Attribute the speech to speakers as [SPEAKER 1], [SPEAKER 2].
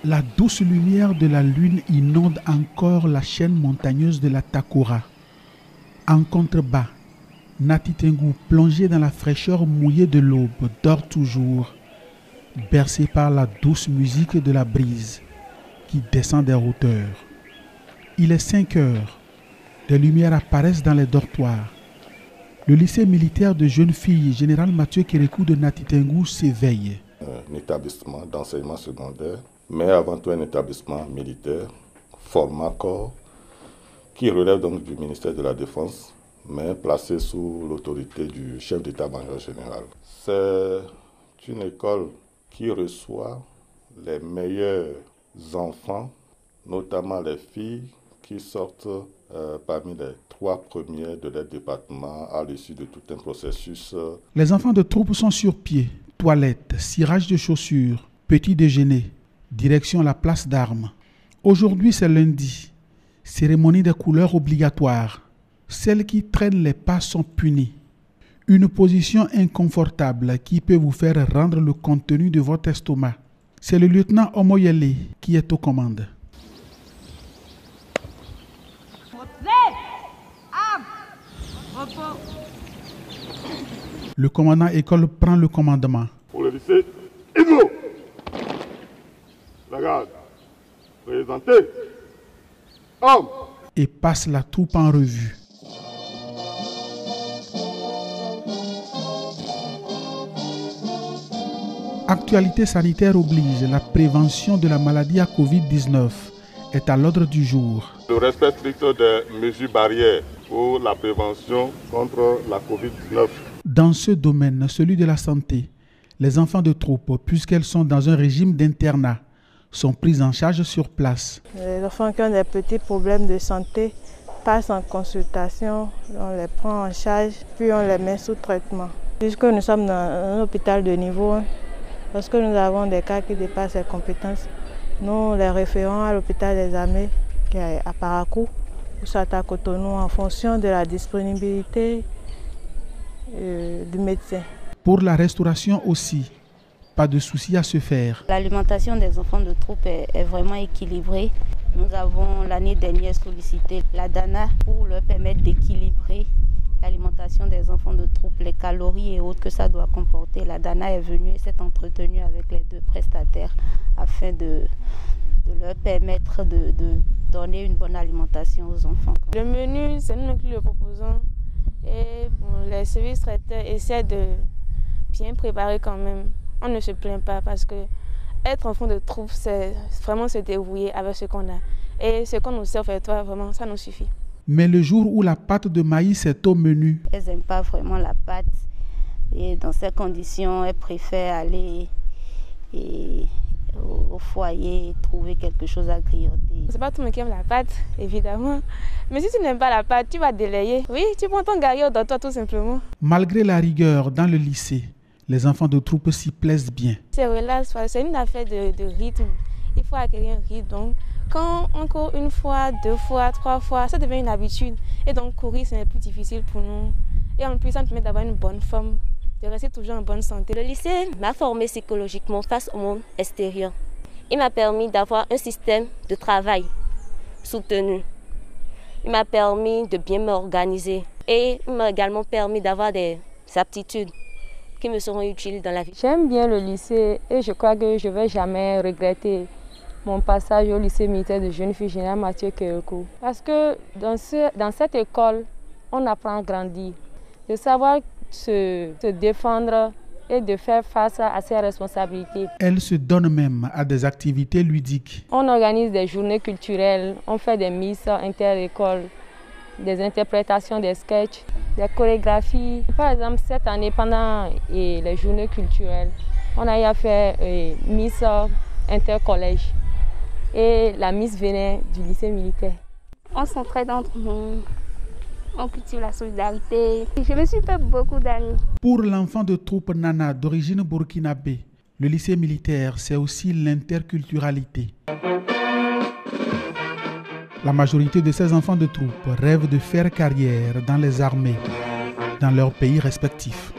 [SPEAKER 1] La douce lumière de la lune inonde encore la chaîne montagneuse de la Takora. En contrebas, Nati Tengu, plongé dans la fraîcheur mouillée de l'aube, dort toujours, bercé par la douce musique de la brise qui descend des hauteurs. Il est 5 heures. Des lumières apparaissent dans les dortoirs. Le lycée militaire de jeunes filles Général Mathieu Kérékou de Nati Tengu s'éveille.
[SPEAKER 2] Un établissement d'enseignement secondaire, mais avant tout un établissement militaire, format corps, qui relève donc du ministère de la Défense, mais placé sous l'autorité du chef d'état-major général. C'est une école qui reçoit les meilleurs enfants, notamment les filles qui sortent parmi les 3 premiers de leur département à l'issue de tout un processus.
[SPEAKER 1] Les enfants de troupe sont sur pied, toilettes, cirage de chaussures, petit déjeuner, direction la place d'armes. Aujourd'hui c'est lundi, cérémonie des couleurs obligatoire. Celles qui traînent les pas sont punies. Une position inconfortable qui peut vous faire rendre le contenu de votre estomac. C'est le lieutenant Omoyele qui est aux commandes. Le commandant école prend le commandement.
[SPEAKER 2] Pour le lycée, Ivo, la garde, présentez, homme.
[SPEAKER 1] Et passe la troupe en revue. Actualité sanitaire oblige, la prévention de la maladie à Covid-19 est à l'ordre du jour.
[SPEAKER 2] Le respect strict des mesures barrières pour la prévention contre la Covid-19.
[SPEAKER 1] Dans ce domaine, celui de la santé, les enfants de troupe, puisqu'elles sont dans un régime d'internat, sont prises en charge sur place.
[SPEAKER 3] Les enfants qui ont des petits problèmes de santé passent en consultation, on les prend en charge, puis on les met sous traitement. Puisque nous sommes dans un hôpital de niveau 1, lorsque nous avons des cas qui dépassent les compétences, nous les référons à l'hôpital des armées qui est à Parakou ou soit à Cotonou en fonction de la disponibilité du médecin.
[SPEAKER 1] Pour la restauration aussi, pas de souci à se faire.
[SPEAKER 4] L'alimentation des enfants de troupe est vraiment équilibrée. Nous avons l'année dernière sollicité la DANA pour leur permettre d'équilibrer l'alimentation des enfants de troupe, les calories et autres que ça doit comporter. La DANA est venue et s'est entretenue avec les 2 prestataires afin de leur permettre de donner une bonne alimentation aux enfants.
[SPEAKER 3] Le menu, c'est nous qui le proposons et les services traiteurs essaient de bien préparer quand même. On ne se plaint pas parce que être enfant de troupe, c'est vraiment se débrouiller avec ce qu'on a. Et ce qu'on nous sert, vraiment, ça nous suffit.
[SPEAKER 1] Mais le jour où la pâte de maïs est au menu,
[SPEAKER 4] elles n'aiment pas vraiment la pâte. Et dans ces conditions, elles préfèrent aller au foyer et trouver quelque chose à grignoter.
[SPEAKER 3] C'est pas tout le monde qui aime la pâte, évidemment. Mais si tu n'aimes pas la pâte, tu vas délayer. Oui, tu prends ton garillot dans toi tout simplement.
[SPEAKER 1] Malgré la rigueur dans le lycée, les enfants de troupe s'y plaisent bien.
[SPEAKER 3] C'est relax, c'est une affaire de rythme. Il faut acquérir un rythme. Donc, quand on court 1 fois, 2 fois, 3 fois, ça devient une habitude. Et donc, courir, c'est plus difficile pour nous. Et en plus, ça nous permet d'avoir une bonne forme, de rester toujours en bonne santé.
[SPEAKER 5] Le lycée m'a formé psychologiquement face au monde extérieur. Il m'a permis d'avoir un système de travail soutenu. Il m'a permis de bien m'organiser. Et il m'a également permis d'avoir des aptitudes qui me seront utiles dans la vie.
[SPEAKER 3] J'aime bien le lycée et je crois que je ne vais jamais regretter mon passage au lycée militaire de jeunes filles Général Mathieu Kérékou. Parce que dans cette école, on apprend à grandir, de savoir se défendre et de faire face à ses responsabilités.
[SPEAKER 1] Elle se donne même à des activités ludiques.
[SPEAKER 3] On organise des journées culturelles, on fait des misses inter-écoles, des interprétations des sketchs, des chorégraphies. Par exemple, cette année, pendant les journées culturelles, on a eu à faire Miss Intercollège et la Miss venait du lycée militaire.
[SPEAKER 6] On s'entraide entre nous, on cultive la solidarité. Je me suis fait beaucoup d'amis.
[SPEAKER 1] Pour l'enfant de troupe Nana d'origine burkinabé, le lycée militaire, c'est aussi l'interculturalité. La majorité de ces enfants de troupe rêvent de faire carrière dans les armées, dans leurs pays respectifs.